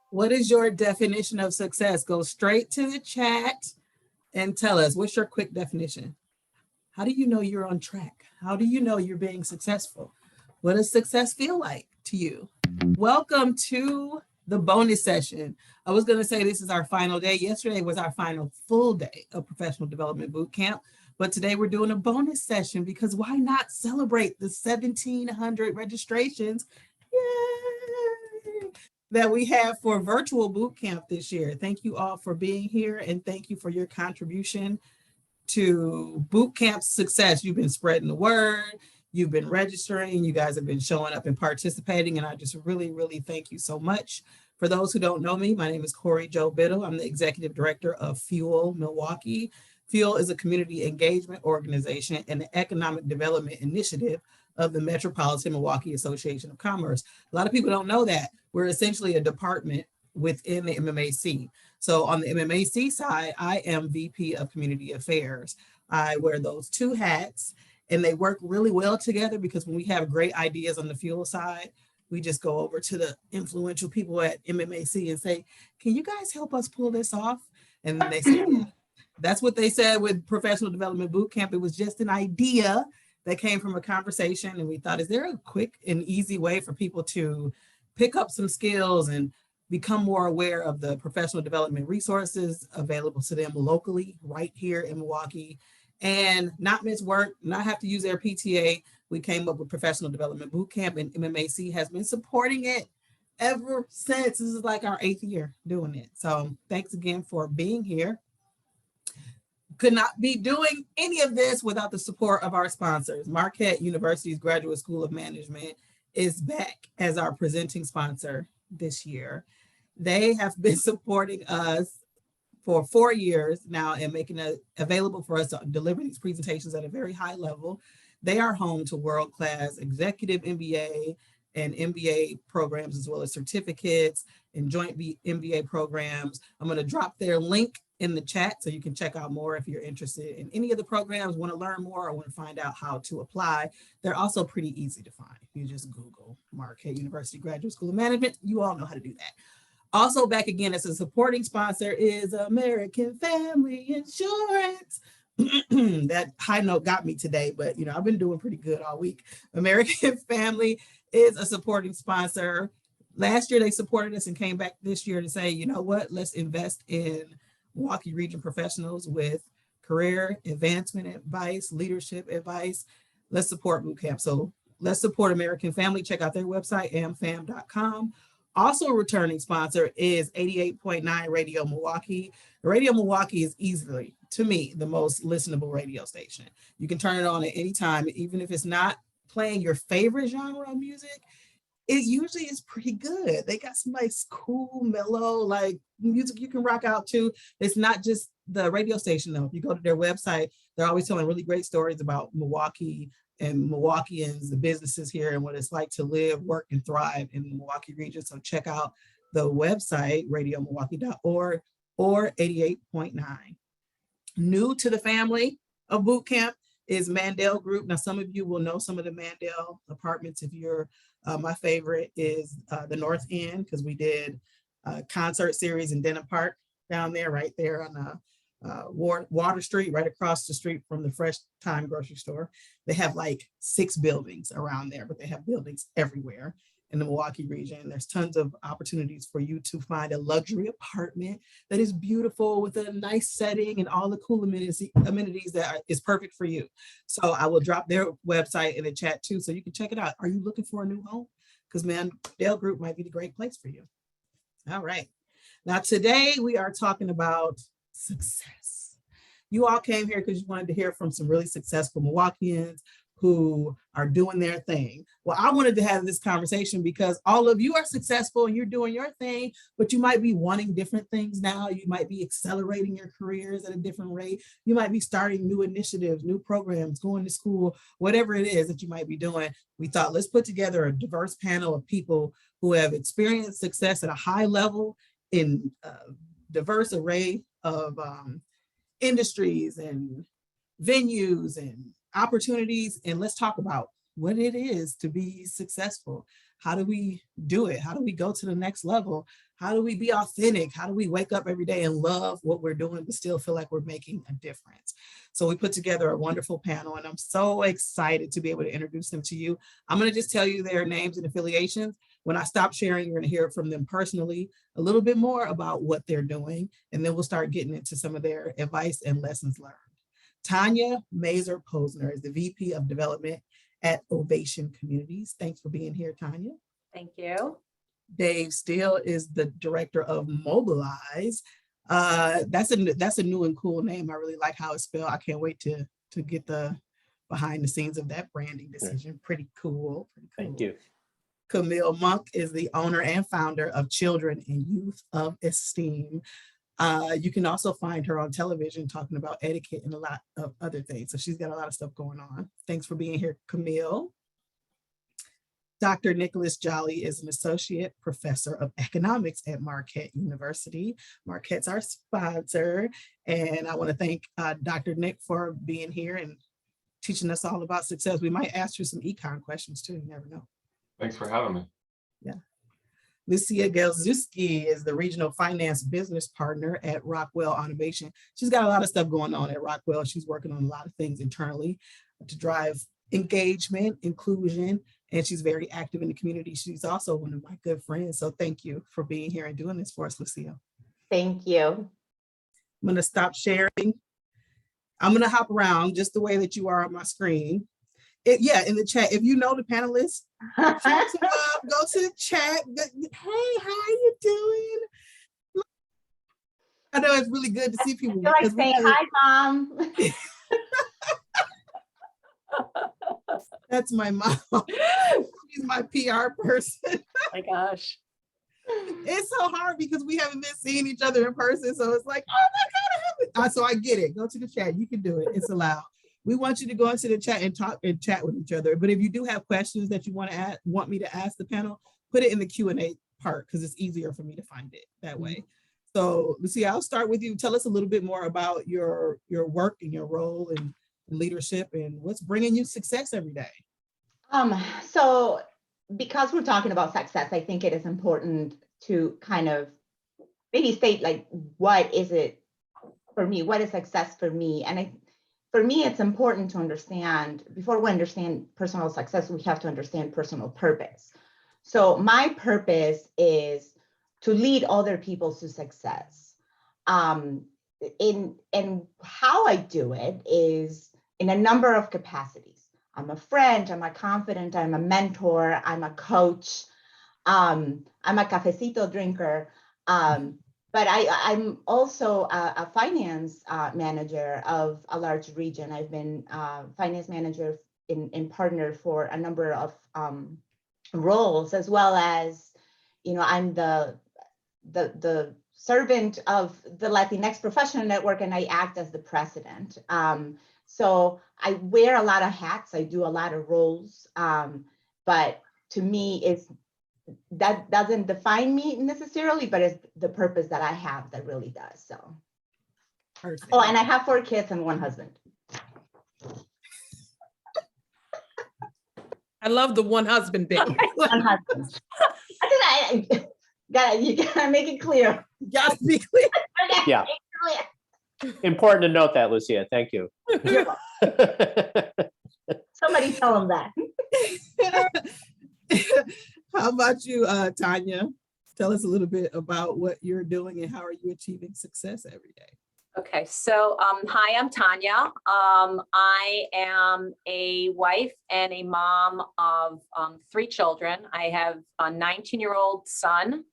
What is your definition of success? Go straight to the chat and tell us, what's your quick definition? How do you know you're on track? How do you know you're being successful? What does success feel like to you? Welcome to the bonus session. I was going to say this is our final day. Yesterday was our final full day of professional development boot camp, but today we're doing a bonus session because why not celebrate the 1,700 registrations? Yay! That we have for virtual boot camp this year. Thank you all for being here and thank you for your contribution to boot camp success. You've been spreading the word, you've been registering, you guys have been showing up and participating, and I just really, really thank you so much. For those who don't know me, my name is Corey Jo Biddle. I'm the executive director of Fuel Milwaukee. Fuel is a community engagement organization and the economic development initiative of the Metropolitan Milwaukee Association of Commerce. A lot of people don't know that. We're essentially a department within the MMAC. So on the MMAC side, I am VP of Community Affairs. I wear those two hats and they work really well together because when we have great ideas on the fuel side, we just go over to the influential people at MMAC and say, can you guys help us pull this off? And they say, yeah. That's what they said with Professional Development Bootcamp. It was just an idea that came from a conversation. And we thought, is there a quick and easy way for people to pick up some skills and become more aware of the professional development resources available to them locally right here in Milwaukee and not miss work, not have to use their PTA. We came up with Professional Development Bootcamp and MMAC has been supporting it ever since. This is like our 8th year doing it. So thanks again for being here. Could not be doing any of this without the support of our sponsors. Marquette University's Graduate School of Management is back as our presenting sponsor this year. They have been supporting us for 4 years now and making it available for us to deliver these presentations at a very high level. They are home to world-class executive MBA and MBA programs, as well as certificates and joint MBA programs. I'm going to drop their link in the chat so you can check out more if you're interested in any of the programs, want to learn more, or want to find out how to apply. They're also pretty easy to find. You just Google Marquette University Graduate School of Management. You all know how to do that. Also back again as a supporting sponsor is American Family Insurance. That high note got me today, but you know, I've been doing pretty good all week. American Family is a supporting sponsor. Last year, they supported us and came back this year to say, you know what, let's invest in Milwaukee region professionals with career advancement advice, leadership advice. Let's support boot camp. So let's support American Family. Check out their website, amfam.com. Also, a returning sponsor is 88.9 Radio Milwaukee. Radio Milwaukee is easily, to me, the most listenable radio station. You can turn it on at any time, even if it's not playing your favorite genre of music. It usually is pretty good. They got some like cool, mellow, like music you can rock out to. It's not just the radio station though. If you go to their website, they're always telling really great stories about Milwaukee and Milwaukeeans, the businesses here, and what it's like to live, work, and thrive in the Milwaukee region. So check out the website, radiomilwaukee.org or 88.9. New to the family of boot camp is Mandel Group. Now, some of you will know some of the Mandel apartments. If you're, my favorite is the North End, because we did a concert series in Denham Park down there, right there on Water Street, right across the street from the Fresh Time grocery store. They have like 6 buildings around there, but they have buildings everywhere in the Milwaukee region. There's tons of opportunities for you to find a luxury apartment that is beautiful with a nice setting and all the cool amenities that is perfect for you. So I will drop their website in the chat too, so you can check it out. Are you looking for a new home? Because Mandel Group might be the great place for you. All right. Now today we are talking about success. You all came here because you wanted to hear from some really successful Milwaukeeans who are doing their thing. Well, I wanted to have this conversation because all of you are successful and you're doing your thing, but you might be wanting different things now. You might be accelerating your careers at a different rate. You might be starting new initiatives, new programs, going to school, whatever it is that you might be doing. We thought, let's put together a diverse panel of people who have experienced success at a high level in a diverse array of industries and venues and opportunities, and let's talk about what it is to be successful. How do we do it? How do we go to the next level? How do we be authentic? How do we wake up every day and love what we're doing but still feel like we're making a difference? So we put together a wonderful panel, and I'm so excited to be able to introduce them to you. I'm going to just tell you their names and affiliations. When I stop sharing, you're going to hear from them personally a little bit more about what they're doing, and then we'll start getting into some of their advice and lessons learned. Tanya Mazor-Posner is the VP of Development at Ovation Communities. Thanks for being here, Tanya. Thank you. Dave Steele is the director of MobiliSE. That's a new and cool name. I really like how it's spelled. I can't wait to get the behind the scenes of that branding decision. Pretty cool. Thank you. Camille Monk is the owner and founder of Children and Youth of Esteem. You can also find her on television talking about etiquette and a lot of other things. So she's got a lot of stuff going on. Thanks for being here, Camille. Dr. Nicholas Jolly is an associate professor of economics at Marquette University. Marquette's our sponsor. And I want to thank Dr. Nick for being here and teaching us all about success. We might ask you some econ questions too, you never know. Thanks for having me. Yeah. Lucia Gelzewski is the regional finance business partner at Rockwell Automation. She's got a lot of stuff going on at Rockwell. She's working on a lot of things internally to drive engagement, inclusion, and she's very active in the community. She's also one of my good friends. So thank you for being here and doing this for us, Lucia. Thank you. I'm going to stop sharing. I'm going to hop around just the way that you are on my screen. In the chat, if you know the panelists, go to the chat. Hey, how are you doing? I know it's really good to see people. I feel like saying hi, Mom. That's my mom. She's my PR person. Oh my gosh. It's so hard because we haven't been seeing each other in person. So it's like, oh my God. So I get it. Go to the chat. You can do it. It's allowed. We want you to go into the chat and talk and chat with each other. But if you do have questions that you want me to ask the panel, put it in the Q&A part because it's easier for me to find it that way. So Lucia, I'll start with you. Tell us a little bit more about your work and your role and leadership and what's bringing you success every day. So because we're talking about success, I think it is important to kind of maybe state like, what is it for me? What is success for me? And for me, it's important to understand, before we understand personal success, we have to understand personal purpose. So my purpose is to lead other people to success. And how I do it is in a number of capacities. I'm a friend, I'm a confidant, I'm a mentor, I'm a coach, I'm a cafecito drinker, but I'm also a finance manager of a large region. I've been finance manager in partner for a number of roles, as well as, I'm the servant of the Latinx Professional Network, and I act as the president. So I wear a lot of hats, I do a lot of roles, but to me, that doesn't define me necessarily, but it's the purpose that I have that really does. So. Perfect. Oh, and I have 4 kids and 1 husband. I love the one husband bit. 1 husband. You gotta make it clear. Gotta be clear. Yeah. Important to note that, Lucia. Thank you. Somebody tell them that. How about you, Tanya? Tell us a little bit about what you're doing and how are you achieving success every day? Okay, so hi, I'm Tanya. I am a wife and a mom of 3 children. I have a 19-year-old son.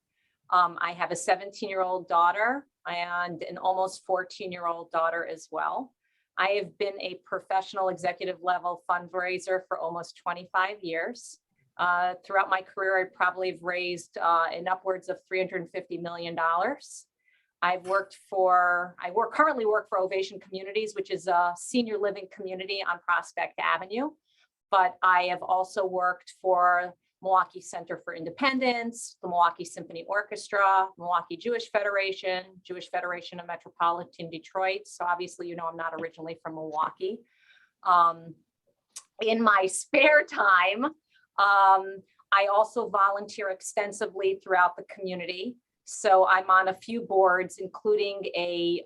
I have a 17-year-old daughter and an almost 14-year-old daughter as well. I have been a professional executive level fundraiser for almost 25 years. Throughout my career, I probably have raised in upwards of $350 million. I currently work for Ovation Communities, which is a senior living community on Prospect Avenue. But I have also worked for Milwaukee Center for Independence, the Milwaukee Symphony Orchestra, Milwaukee Jewish Federation of Metropolitan Detroit. So obviously, I'm not originally from Milwaukee. In my spare time, I also volunteer extensively throughout the community. So I'm on a few boards, including a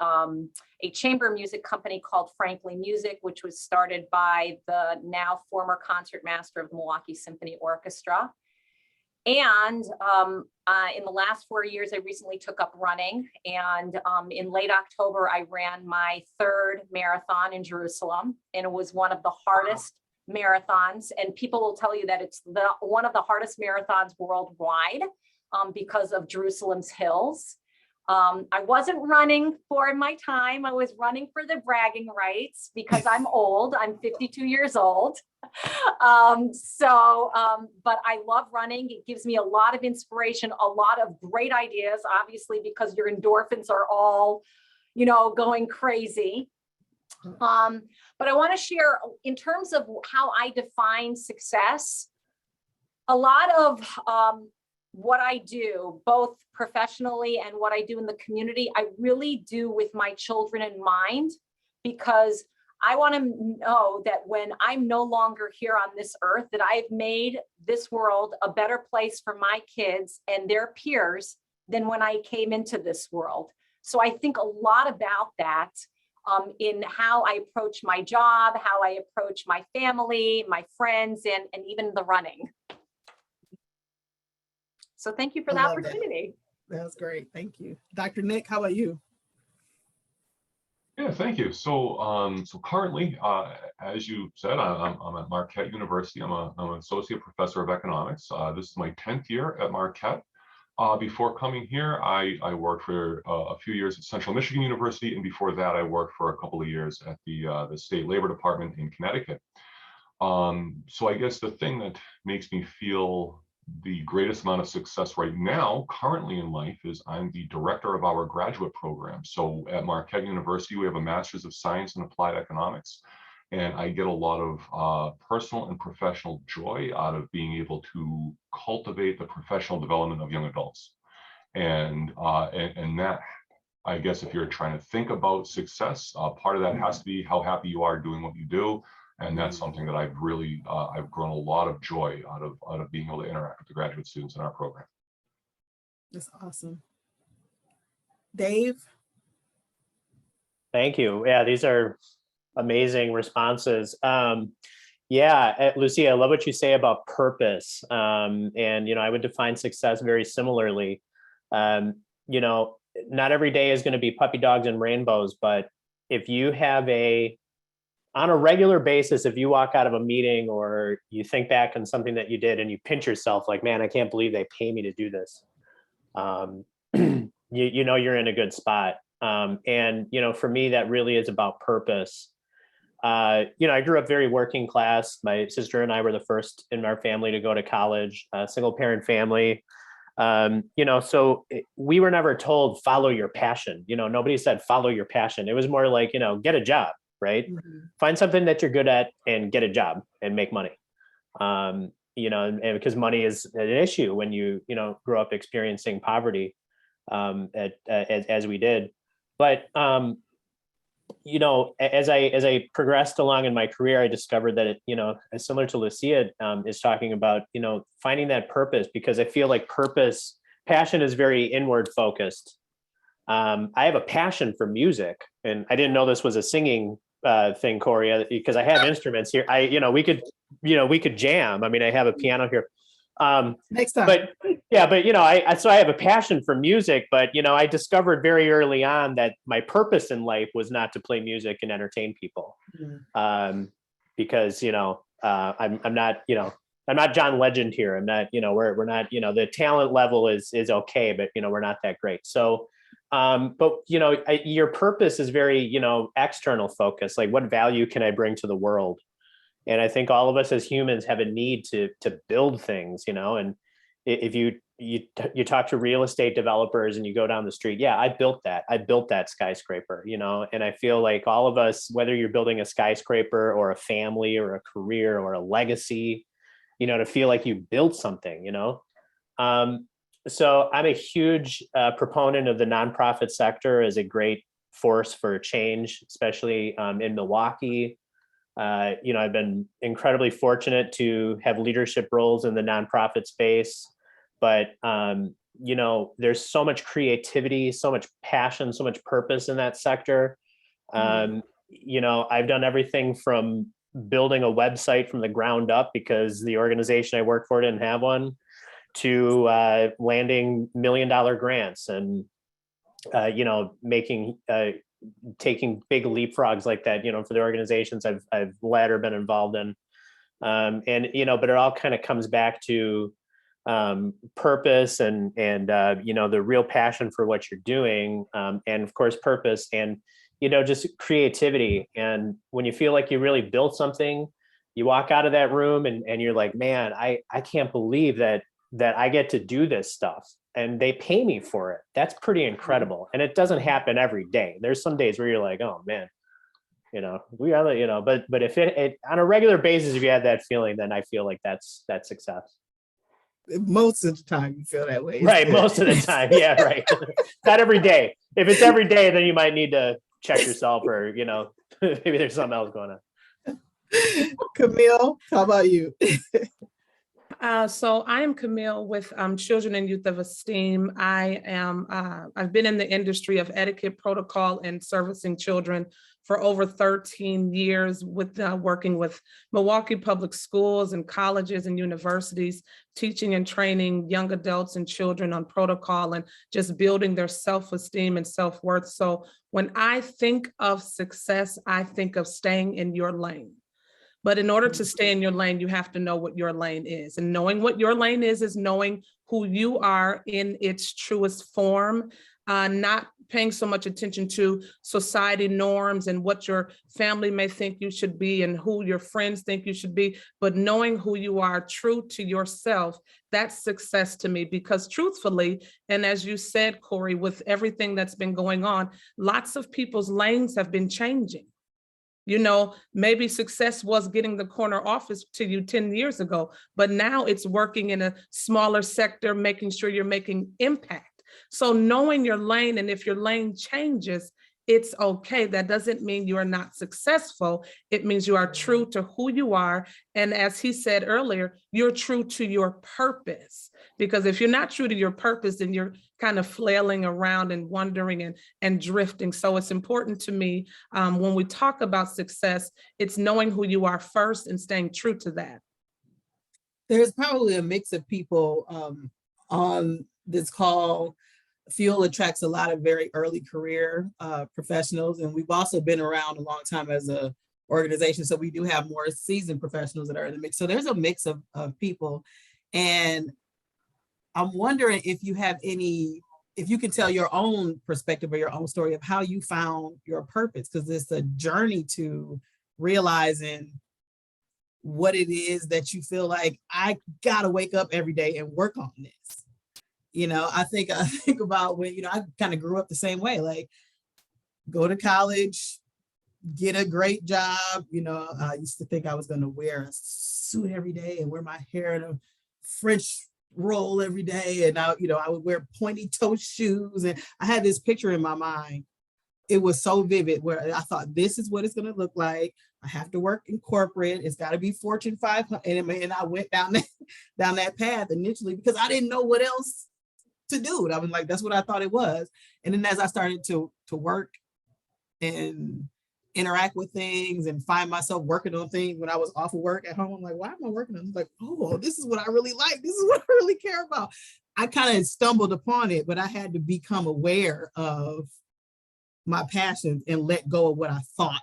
chamber music company called Frankly Music, which was started by the now former concertmaster of the Milwaukee Symphony Orchestra. And in the last 4 years, I recently took up running. And in late October, I ran my 3rd marathon in Jerusalem. And it was one of the hardest marathons. And people will tell you that it's one of the hardest marathons worldwide. Because of Jerusalem's hills. I wasn't running for my time. I was running for the bragging rights because I'm old. I'm 52 years old. But I love running. It gives me a lot of inspiration, a lot of great ideas, obviously, because your endorphins are all, going crazy. But I want to share in terms of how I define success, a lot of what I do, both professionally and what I do in the community, I really do with my children in mind, because I want to know that when I'm no longer here on this earth, that I've made this world a better place for my kids and their peers than when I came into this world. So I think a lot about that in how I approach my job, how I approach my family, my friends, and even the running. So thank you for the opportunity. That's great. Thank you. Dr. Nick, how about you? Yeah, thank you. So, currently, as you said, I'm at Marquette University. I'm an associate professor of economics. This is my 10th year at Marquette. Before coming here, I worked for a few years at Central Michigan University, and before that, I worked for a couple of years at the State Labor Department in Connecticut. So I guess the thing that makes me feel the greatest amount of success right now, currently in life, is I'm the director of our graduate program. So at Marquette University, we have a Master's of Science in Applied Economics, and I get a lot of personal and professional joy out of being able to cultivate the professional development of young adults. And that, I guess, if you're trying to think about success, part of that has to be how happy you are doing what you do. And that's something that I've really, I've grown a lot of joy out of being able to interact with the graduate students in our program. That's awesome. Dave? Thank you. Yeah, these are amazing responses. Yeah, Lucia, I love what you say about purpose. And, I would define success very similarly. Um, Not every day is going to be puppy dogs and rainbows, but if you have on a regular basis, if you walk out of a meeting or you think back on something that you did and you pinch yourself like, man, I can't believe they pay me to do this. You're in a good spot. And for me, that really is about purpose. I grew up very working class. My sister and I were the first in our family to go to college, single parent family. So we were never told, follow your passion. Nobody said, follow your passion. It was more like, get a job, right? Mhm. Find something that you're good at and get a job and make money. And because money is an issue when you grow up experiencing poverty, as we did. But, as I progressed along in my career, I discovered that as similar to Lucia is talking about, finding that purpose, because I feel like passion is very inward focused. I have a passion for music, and I didn't know this was a singing thing, Corey, because I have instruments here. We could jam. I mean, I have a piano here. Next time. But so I have a passion for music, but I discovered very early on that my purpose in life was not to play music and entertain people. Mhm. Because I'm not John Legend here. I'm not, we're not, the talent level is okay, but we're not that great. So but your purpose is very, external focus. Like, what value can I bring to the world? And I think all of us as humans have a need to build things, and if you talk to real estate developers and you go down the street, yeah, I built that skyscraper, and I feel like all of us, whether you're building a skyscraper or a family or a career or a legacy, to feel like you built something, so I'm a huge proponent of the nonprofit sector as a great force for change, especially in Milwaukee. I've been incredibly fortunate to have leadership roles in the nonprofit space, but there's so much creativity, so much passion, so much purpose in that sector. I've done everything from building a website from the ground up because the organization I work for didn't have one, to landing $1 million grants and taking big leapfrogs like that, for the organizations I've led or been involved in. But it all kind of comes back to purpose and the real passion for what you're doing. And of course, purpose and, just creativity. And when you feel like you really built something, you walk out of that room and you're like, man, I can't believe that I get to do this stuff. And they pay me for it. That's pretty incredible. And it doesn't happen every day. There's some days where you're like, oh man, we are, but if it on a regular basis, if you have that feeling, then I feel like that's success. Most of the time you feel that way. It's Right. good. Most of the time. Yeah. Right. Not every day. If it's every day, then you might need to check yourself or, maybe there's something else going on. Camille, how about you? So I am Camille with Children and Youth of Esteem. I've been in the industry of etiquette, protocol, and servicing children for over 13 years with working with Milwaukee public schools and colleges and universities, teaching and training young adults and children on protocol and just building their self-esteem and self-worth. So when I think of success, I think of staying in your lane. But in order to stay in your lane, you have to know what your lane is. And knowing what your lane is knowing who you are in its truest form, not paying so much attention to society norms and what your family may think you should be and who your friends think you should be, but knowing who you are, true to yourself. That's success to me, because truthfully, and as you said, Corey, with everything that's been going on, lots of people's lanes have been changing. Maybe success was getting the corner office to you 10 years ago, but now it's working in a smaller sector, making sure you're making impact. So knowing your lane, and if your lane changes, it's okay. That doesn't mean you are not successful. It means you are true to who you are. And as he said earlier, you're true to your purpose. Because if you're not true to your purpose, then you're kind of flailing around and wondering and drifting. So it's important to me when we talk about success, it's knowing who you are first and staying true to that. There's probably a mix of people on this call. Fuel attracts a lot of very early career professionals, and we've also been around a long time as a organization. So we do have more seasoned professionals that are in the mix. So there's a mix of people. And I'm wondering if you have if you can tell your own perspective or your own story of how you found your purpose, because it's a journey to realizing what it is that you feel like, I gotta wake up every day and work on this. I think about when, I kind of grew up the same way, like go to college, get a great job. I used to think I was going to wear a suit every day and wear my hair in a French roll every day. And I would wear pointy toe shoes. And I had this picture in my mind. It was so vivid where I thought, this is what it's going to look like. I have to work in corporate. It's got to be Fortune 500. And I went down that path initially because I didn't know what else to do. I was like, that's what I thought it was. And then as I started to work and interact with things and find myself working on things when I was off of work at home, I'm like, why am I working on this? Like, oh, this is what I really like. This is what I really care about. I kind of stumbled upon it, but I had to become aware of my passions and let go of what I thought.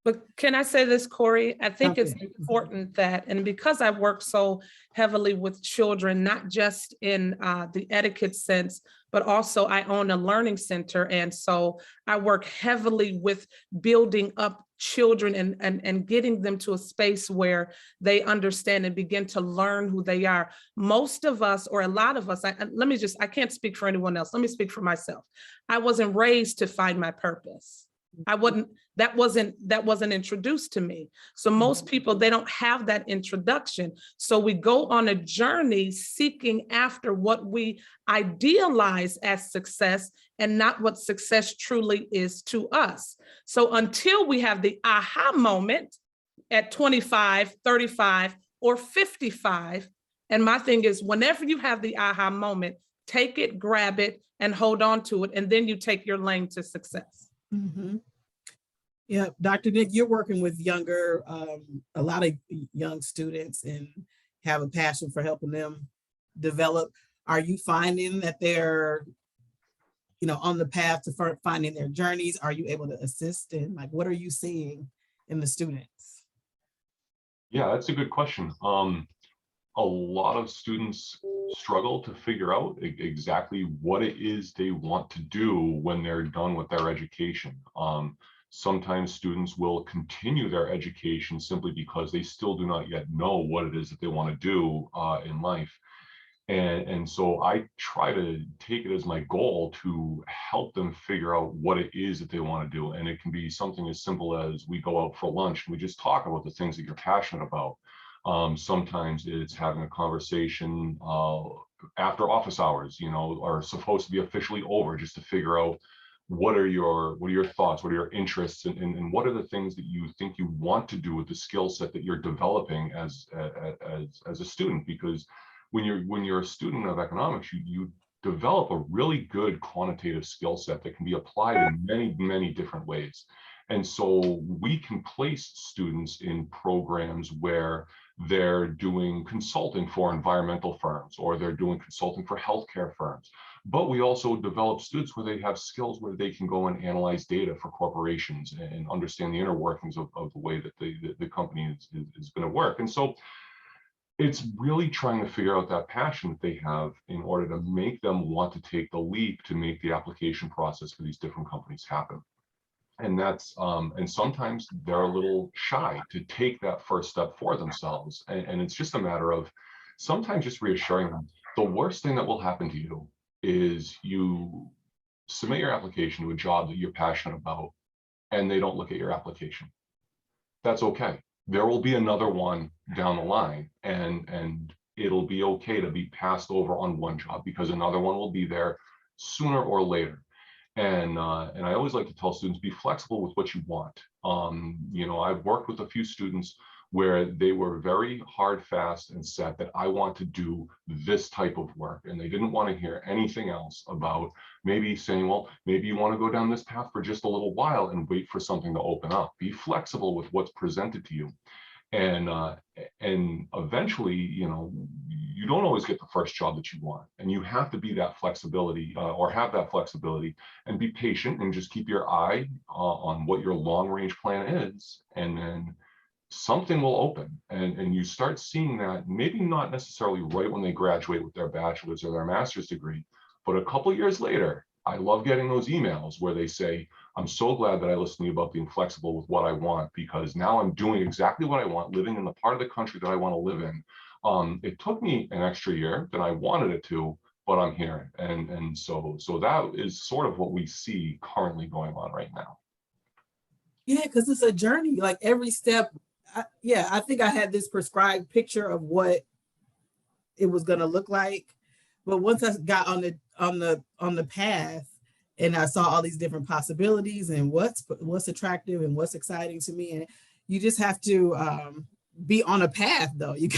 But can I say this, Corey? I think it's important that, and because I work so heavily with children, not just in the etiquette sense, but also I own a learning center. And so I work heavily with building up children and getting them to a space where they understand and begin to learn who they are. Most of us, or a lot of us, I can't speak for anyone else. Let me speak for myself. I wasn't raised to find my purpose. That wasn't introduced to me. So most people, they don't have that introduction. So we go on a journey seeking after what we idealize as success and not what success truly is to us. So until we have the aha moment at 25, 35, or 55, and my thing is, whenever you have the aha moment, take it, grab it, and hold on to it, and then you take your lane to success. Mm-hmm. Yeah, Dr. Nick, you're working with a lot of young students and have a passion for helping them develop. Are you finding that they're, on the path to finding their journeys? Are you able to assist in, like, what are you seeing in the students? Yeah, that's a good question. A lot of students struggle to figure out exactly what it is they want to do when they're done with their education. Sometimes students will continue their education simply because they still do not yet know what it is that they want to do in life. And so I try to take it as my goal to help them figure out what it is that they want to do. And it can be something as simple as we go out for lunch and we just talk about the things that you're passionate about. Sometimes it's having a conversation after office hours, are supposed to be officially over, just to figure out what are your thoughts, what are your interests, and what are the things that you think you want to do with the skill set that you're developing as a student. Because when you're a student of economics, you develop a really good quantitative skill set that can be applied in many different ways. And so we can place students in programs where they're doing consulting for environmental firms, or they're doing consulting for healthcare firms. But we also develop students where they have skills where they can go and analyze data for corporations and understand the inner workings of the way that the company is going to work. And so it's really trying to figure out that passion that they have in order to make them want to take the leap to make the application process for these different companies happen. And that's and sometimes they're a little shy to take that first step for themselves. And it's just a matter of sometimes just reassuring them. The worst thing that will happen to you is you submit your application to a job that you're passionate about and they don't look at your application. That's okay. There will be another one down the line, and it'll be okay to be passed over on one job because another one will be there sooner or later. And I always like to tell students, be flexible with what you want. I've worked with a few students where they were very hard, fast, and set that I want to do this type of work. And they didn't want to hear anything else about maybe saying, well, maybe you want to go down this path for just a little while and wait for something to open up. Be flexible with what's presented to you. And eventually, you don't always get the first job that you want, and you have to be that flexibility or have that flexibility and be patient and just keep your eye on what your long range plan is, and then something will open, and you start seeing that, maybe not necessarily right when they graduate with their bachelor's or their master's degree, but a couple years later. I love getting those emails where they say, I'm so glad that I listened to you about being flexible with what I want, because now I'm doing exactly what I want, living in the part of the country that I want to live in. It took me an extra year than I wanted it to, but I'm here. And so that is sort of what we see currently going on right now. Yeah, because it's a journey. Like every step, I think I had this prescribed picture of what it was going to look like, but once I got on the path, and I saw all these different possibilities and what's attractive and what's exciting to me, and you just have to be on a path, though. You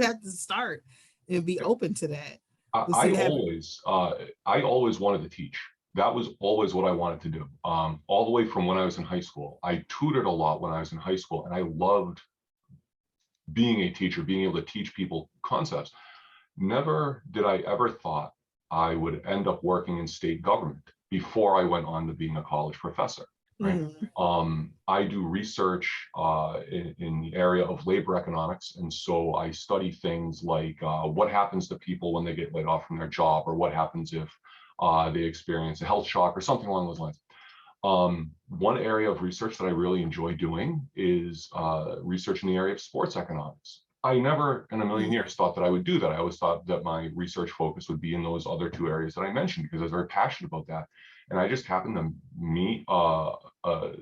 have to start and be open to that. I always wanted to teach. That was always what I wanted to do. All the way from when I was in high school. I tutored a lot when I was in high school, and I loved being a teacher, being able to teach people concepts. Never did I ever thought I would end up working in state government before I went on to being a college professor. Right. I do research in the area of labor economics, and so I study things like what happens to people when they get laid off from their job, or what happens if they experience a health shock or something along those lines. One area of research that I really enjoy doing is research in the area of sports economics. I never in a million years thought that I would do that. I always thought that my research focus would be in those other two areas that I mentioned, because I was very passionate about that. And I just happened to meet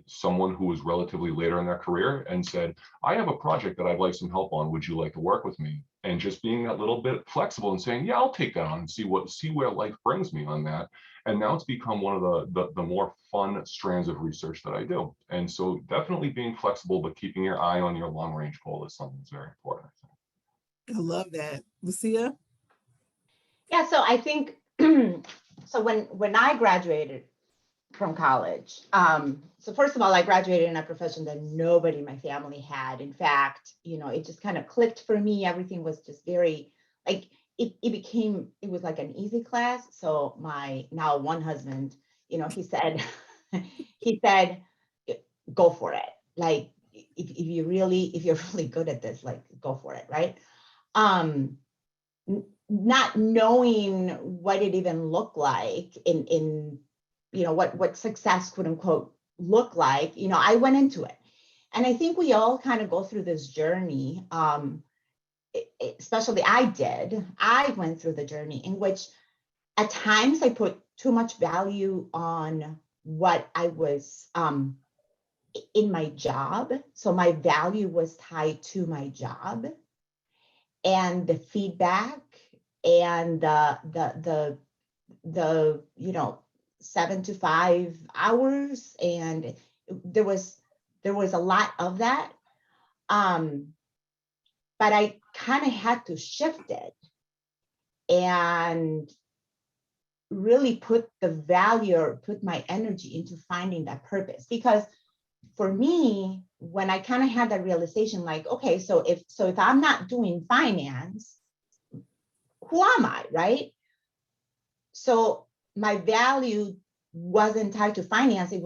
someone who was relatively later in their career and said, I have a project that I'd like some help on. Would you like to work with me? And just being a little bit flexible and saying, yeah, I'll take that on and see where life brings me on that. And now it's become one of the more fun strands of research that I do. And so definitely being flexible, but keeping your eye on your long range goal is something that's very important, I think. I love that. Lucia? Yeah, so I think, so when I graduated from college, so first of all, I graduated in a profession that nobody in my family had. In fact, it just kind of clicked for me. Everything was just very, like, it was like an easy class. So my now one husband, he said, go for it. Like, if you're really good at this, like, go for it, right? Not knowing what it even looked like in what success, quote unquote, look like, I went into it. And I think we all kind of go through this journey. Especially I went through the journey in which at times I put too much value on what I was in my job. So my value was tied to my job and the feedback and the 7 to 5 hours. And there was a lot of that. But I kind of had to shift it and really put the value or put my energy into finding that purpose. Because for me, when I kind of had that realization, like, okay, so if I'm not doing finance, who am I, right? So my value wasn't tied to finance. It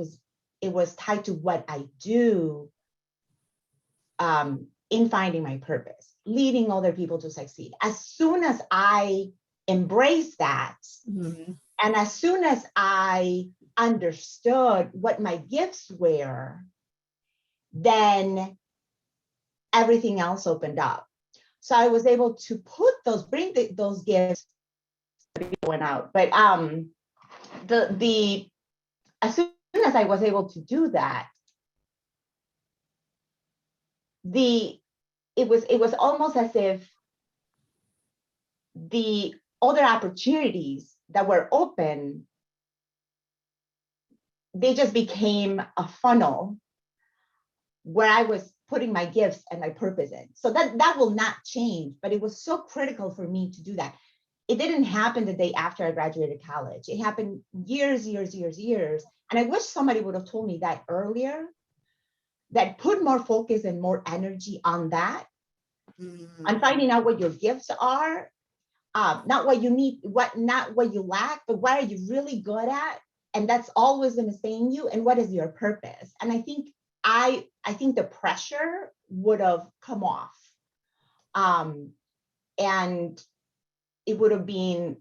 was tied to what I do in finding my purpose, leading other people to succeed. As soon as I embraced that, and as soon as I understood what my gifts were, then everything else opened up. So I was able to bring those gifts went out. But as soon as I was able to do that, it was almost as if the other opportunities that were open they just became a funnel where I was putting my gifts and my purpose in. So that will not change, but it was so critical for me to do that. It didn't happen the day after I graduated college. It happened years. And I wish somebody would have told me that earlier, that put more focus and more energy on that, on finding out what your gifts are, not what you need, not what you lack, but what are you really good at? And that's always going to stay in you. And what is your purpose? And I think the pressure would have come off. And it would have been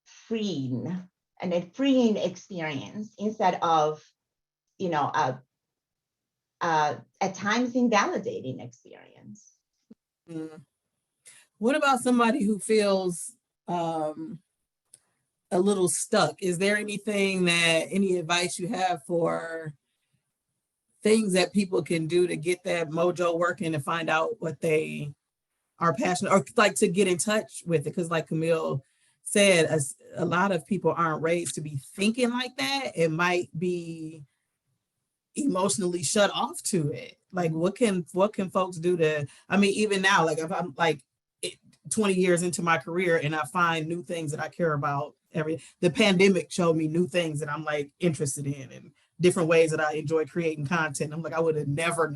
freeing, and a freeing experience instead of, at times invalidating experience. What about somebody who feels a little stuck? Is there any advice you have for things that people can do to get that mojo working and find out what they are passionate, or like to get in touch with it? Because like Camille said, a lot of people aren't raised to be thinking like that. It might be emotionally shut off to it. Like what can folks do to, I mean, even now, like if I'm like 20 years into my career and I find new things that I care about, the pandemic showed me new things that I'm like interested in and different ways that I enjoy creating content. I'm like, I would have never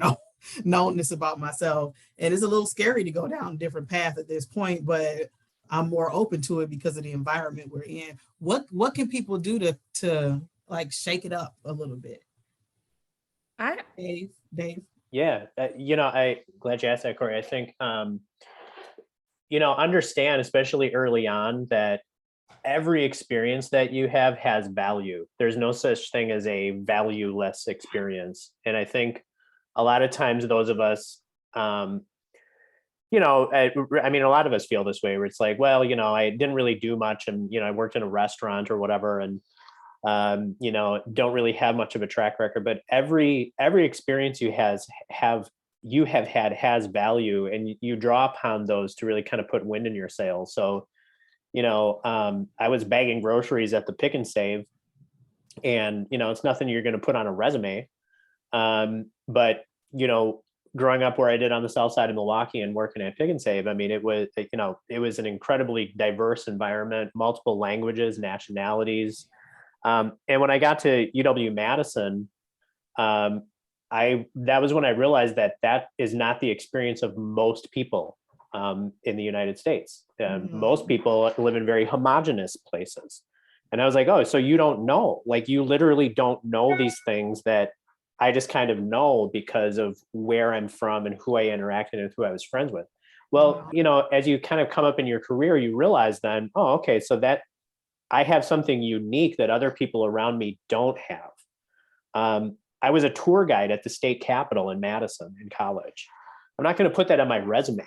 known this about myself. And it's a little scary to go down a different path at this point, but I'm more open to it because of the environment we're in. What can people do to like shake it up a little bit? Dave. Yeah, I glad you asked that, Corey. I think, understand, especially early on, that every experience that you have has value. There's no such thing as a valueless experience. And I think a lot of times those of us, I mean, a lot of us feel this way, where it's like, well, I didn't really do much, and, I worked in a restaurant or whatever, and, don't really have much of a track record, but every experience you have had has value, and you draw upon those to really kind of put wind in your sails. So, I was bagging groceries at the Pick and Save, and, it's nothing you're going to put on a resume. But, growing up where I did on the south side of Milwaukee and working at Pick and Save, I mean, it was an incredibly diverse environment, multiple languages, nationalities. And when I got to UW-Madison, that was when I realized that is not the experience of most people in the United States. Most people live in very homogenous places. And I was like, oh, so you don't know, like you literally don't know these things that I just kind of know because of where I'm from and who I interacted with, who I was friends with. Well, as you kind of come up in your career, you realize then, oh, okay, so that I have something unique that other people around me don't have. I was a tour guide at the state capitol in Madison in college. I'm not going to put that on my resume,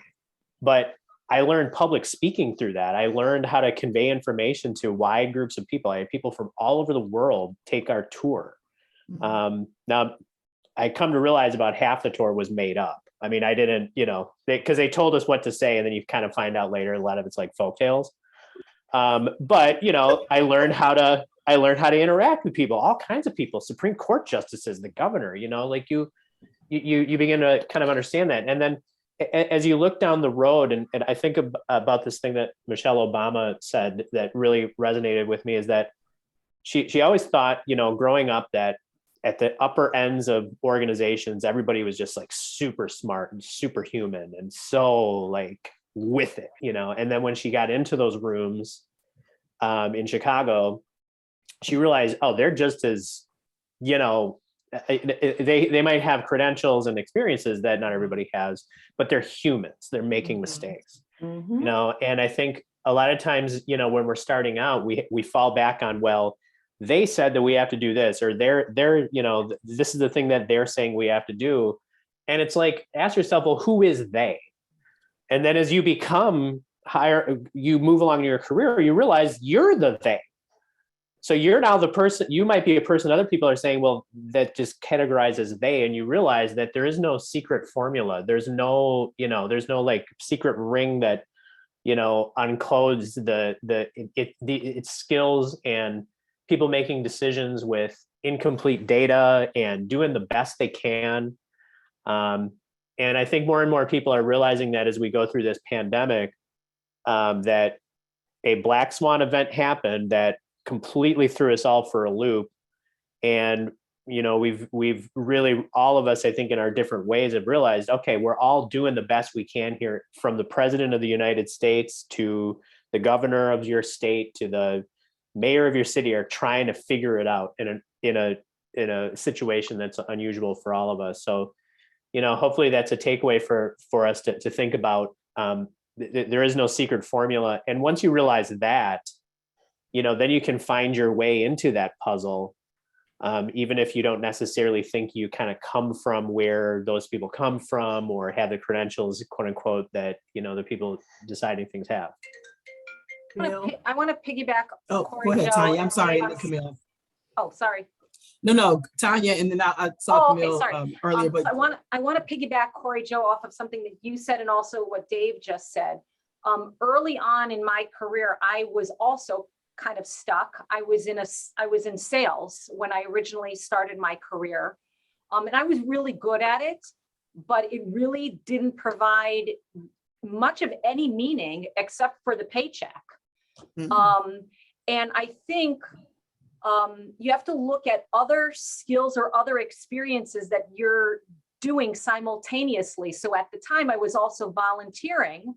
but I learned public speaking through that. I learned how to convey information to wide groups of people. I had people from all over the world take our tour. Now, I come to realize about half the tour was made up. I mean, I didn't, because they told us what to say, and then you kind of find out later, a lot of it's like folktales. But, I learned how to interact with people, all kinds of people, Supreme Court justices, the governor, like you begin to kind of understand that. And then as you look down the road, and I think about this thing that Michelle Obama said that really resonated with me, is that she always thought, growing up, that at the upper ends of organizations, everybody was just like super smart and superhuman and so like with it, and then when she got into those rooms in Chicago, she realized, oh, they're just as, they might have credentials and experiences that not everybody has, but they're humans. They're making mistakes, and I think a lot of times, when we're starting out, we fall back on, well, they said that we have to do this, or they're, this is the thing that they're saying we have to do. And it's like, ask yourself, well, who is they? And then as you become higher, you move along in your career, you realize you're the they. So you're now the person. You might be a person other people are saying, well, that just categorizes they, and you realize that there is no secret formula. There's no, there's no like secret ring that, uncodes its skills and people making decisions with incomplete data and doing the best they can. And I think more and more people are realizing that as we go through this pandemic, that a black swan event happened that completely threw us all for a loop. And, we've really, all of us, I think in our different ways have realized, okay, we're all doing the best we can here, from the president of the United States to the governor of your state to the mayor of your city, are trying to figure it out in a situation that's unusual for all of us. So, hopefully that's a takeaway for us to think about. There is no secret formula. And once you realize that, then you can find your way into that puzzle. Even if you don't necessarily think you kind of come from where those people come from or have the credentials, quote unquote, that, the people deciding things have. I want to piggyback. Oh, Corey, go ahead, Joe, Tanya. I'm and sorry, Ray. Camille. Oh, sorry. No, Tanya, and then I saw Oh, okay, Camille sorry. earlier, but I want to piggyback, Corey, Joe, off of something that you said and also what Dave just said. Early on in my career, I was also kind of stuck. I was in sales when I originally started my career, and I was really good at it, but it really didn't provide much of any meaning except for the paycheck. Mhm. And I think you have to look at other skills or other experiences that you're doing simultaneously. So at the time, I was also volunteering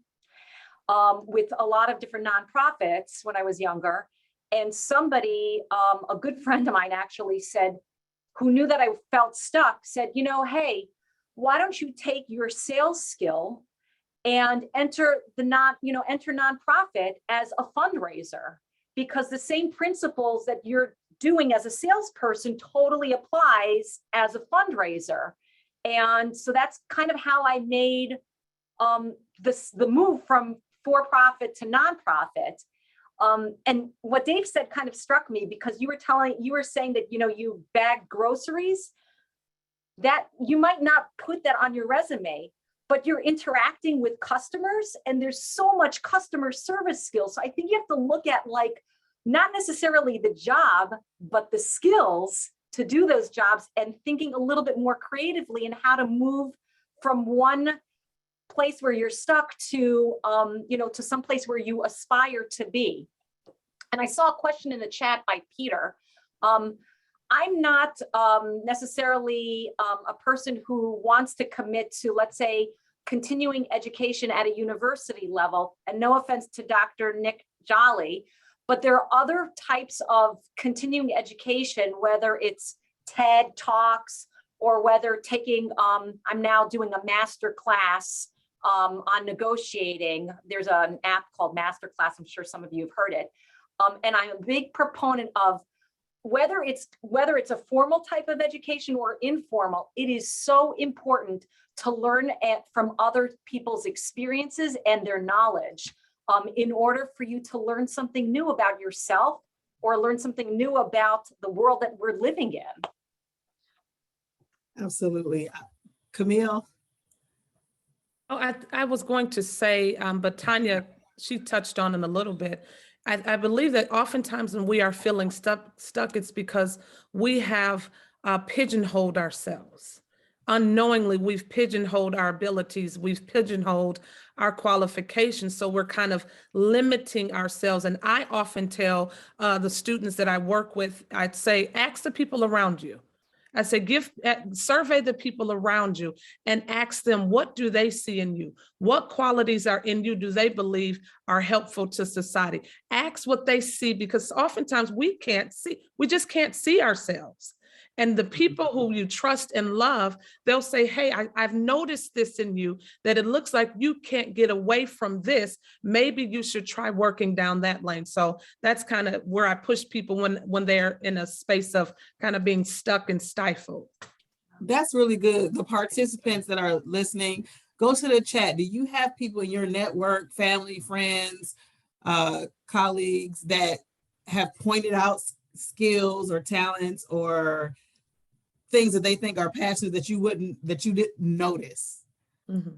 with a lot of different nonprofits when I was younger. And somebody, a good friend of mine actually said, who knew that I felt stuck, said, hey, why don't you take your sales skill and enter nonprofit as a fundraiser? Because the same principles that you're doing as a salesperson totally applies as a fundraiser. And so that's kind of how I made the move from for-profit to nonprofit. And what Dave said kind of struck me, because you were saying that, you bag groceries, that you might not put that on your resume, but you're interacting with customers and there's so much customer service skills. So I think you have to look at not necessarily the job, but the skills to do those jobs and thinking a little bit more creatively and how to move from one place where you're stuck to, to some place where you aspire to be. And I saw a question in the chat by Peter. I'm not necessarily a person who wants to commit to, let's say, continuing education at a university level. And no offense to Dr. Nick Jolly, but there are other types of continuing education, whether it's TED Talks or whether taking, I'm now doing a master class on negotiating. There's an app called Masterclass. I'm sure some of you have heard it. And I'm a big proponent of whether it's a formal type of education or informal, it is so important to learn from other people's experiences and their knowledge in order for you to learn something new about yourself or learn something new about the world that we're living in. Absolutely. Camille? Oh, I was going to say, but Tanya, she touched on it a little bit. I believe that oftentimes when we are feeling stuck, it's because we have pigeonholed ourselves. Unknowingly, we've pigeonholed our abilities, we've pigeonholed our qualifications. So we're kind of limiting ourselves. And I often tell the students that I work with, I'd say, ask the people around you. I say, survey the people around you and ask them, what do they see in you? What qualities are in you do they believe are helpful to society? Ask what they see, because oftentimes we just can't see ourselves. And the people who you trust and love, they'll say, hey, I've noticed this in you, that it looks like you can't get away from this. Maybe you should try working down that lane. So that's kind of where I push people when they're in a space of kind of being stuck and stifled. That's really good. The participants that are listening, go to the chat. Do you have people in your network, family, friends, colleagues that have pointed out skills or talents or things that they think are passions that you didn't notice? Mm-hmm.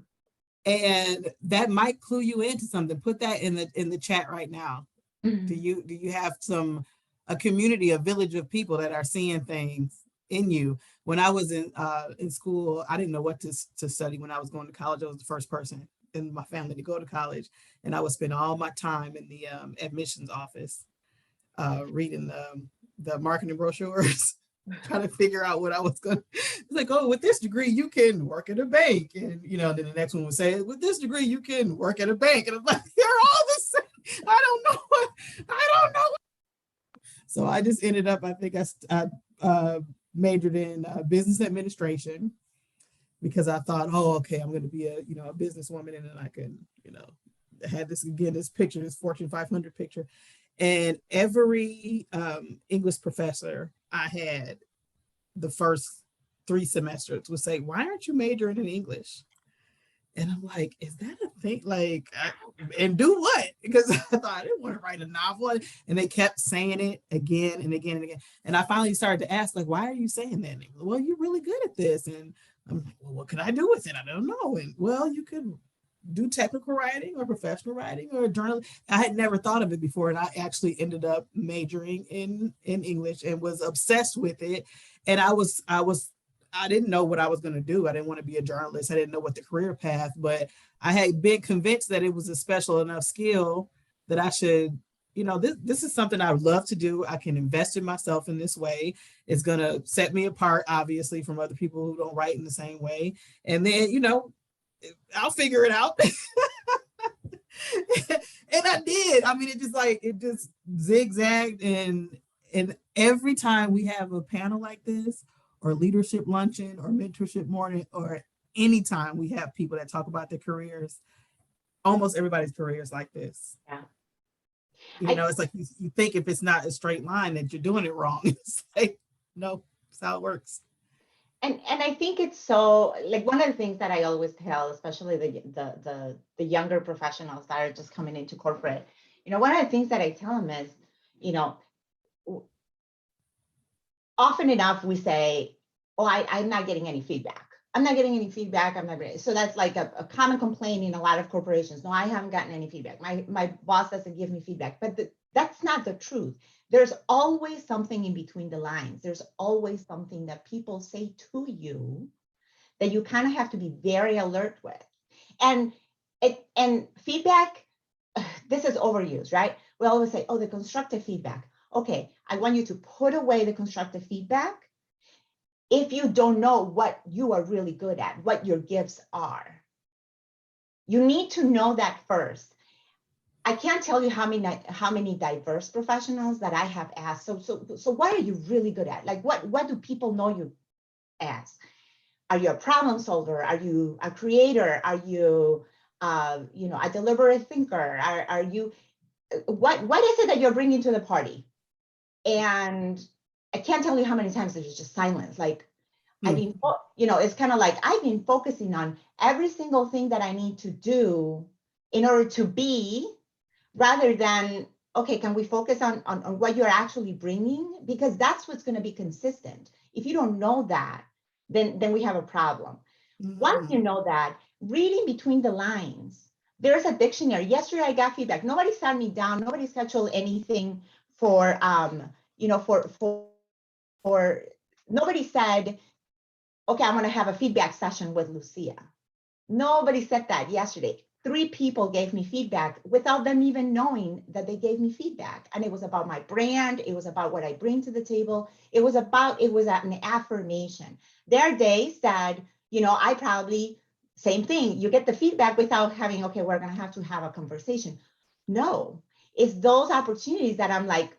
And that might clue you into something. Put that in the chat right now. Mm-hmm. Do you have some a community, a village of people that are seeing things in you. When I was in school, I didn't know what to study. When I was going to college, I was the first person in my family to go to college, and I would spend all my time in the admissions office reading the marketing brochures, trying to figure out what I was going to. It's like, oh, with this degree, you can work at a bank. And, you know, then the next one would say, with this degree, you can work at a bank. And I'm like, they're all the same. I don't know. So I just ended up, I think I majored in business administration because I thought, oh, okay, I'm going to be a businesswoman, and then I can, had this picture, this Fortune 500 picture. And every English professor I had the first 3 semesters would say, why aren't you majoring in English? And I'm like, is that a thing? Like, and do what? Because I thought I didn't want to write a novel. And they kept saying it again and again and again. And I finally started to ask, like, why are you saying that? And they, well, you're really good at this. And I'm like, well, what can I do with it? I don't know. And well, you could do technical writing or professional writing or journal. I had never thought of it before. And I actually ended up majoring in English and was obsessed with it. And I didn't know what I was going to do. I didn't want to be a journalist. I didn't know what the career path, but I had been convinced that it was a special enough skill that I should, this is something I would love to do. I can invest in myself in this way. It's going to set me apart, obviously, from other people who don't write in the same way. And then, I'll figure it out. And I did. I mean, it just zigzagged. And every time we have a panel like this, or leadership luncheon, or mentorship morning, or anytime we have people that talk about their careers, almost everybody's career is like this. Yeah. It's like you think if it's not a straight line that you're doing it wrong. It's like, no, that's how it works. And I think it's so, like, one of the things that I always tell, especially the younger professionals that are just coming into corporate, one of the things that I tell them is, often enough we say, oh, I'm not getting any feedback. I'm not getting any feedback. I'm not ready. So that's like a common complaint in a lot of corporations. No, I haven't gotten any feedback. My boss doesn't give me feedback. But that's not the truth. There's always something in between the lines. There's always something that people say to you that you kind of have to be very alert with. And feedback, this is overused, right? We always say, oh, the constructive feedback. Okay, I want you to put away the constructive feedback if you don't know what you are really good at, what your gifts are. You need to know that first. I can't tell you how many diverse professionals that I have asked. So what are you really good at? Like, what do people know you as? Are you a problem solver? Are you a creator? Are you, a deliberate thinker? Are you, what is it that you're bringing to the party? And I can't tell you how many times there's just silence. Like, I've been, it's kind of like I've been focusing on every single thing that I need to do in order to be, rather than, okay, can we focus on what you're actually bringing? Because that's what's going to be consistent. If you don't know that, then we have a problem. Mm-hmm. Once you know that, reading between the lines, there's a dictionary. Yesterday I got feedback. Nobody sat me down. Nobody scheduled anything for nobody said, okay, I'm going to have a feedback session with Lucia. Nobody said that yesterday. 3 people gave me feedback without them even knowing that they gave me feedback. And it was about my brand. It was about what I bring to the table. It was an affirmation. There are days that, I probably, same thing. You get the feedback without having, okay, we're going to have a conversation. No, it's those opportunities that I'm like,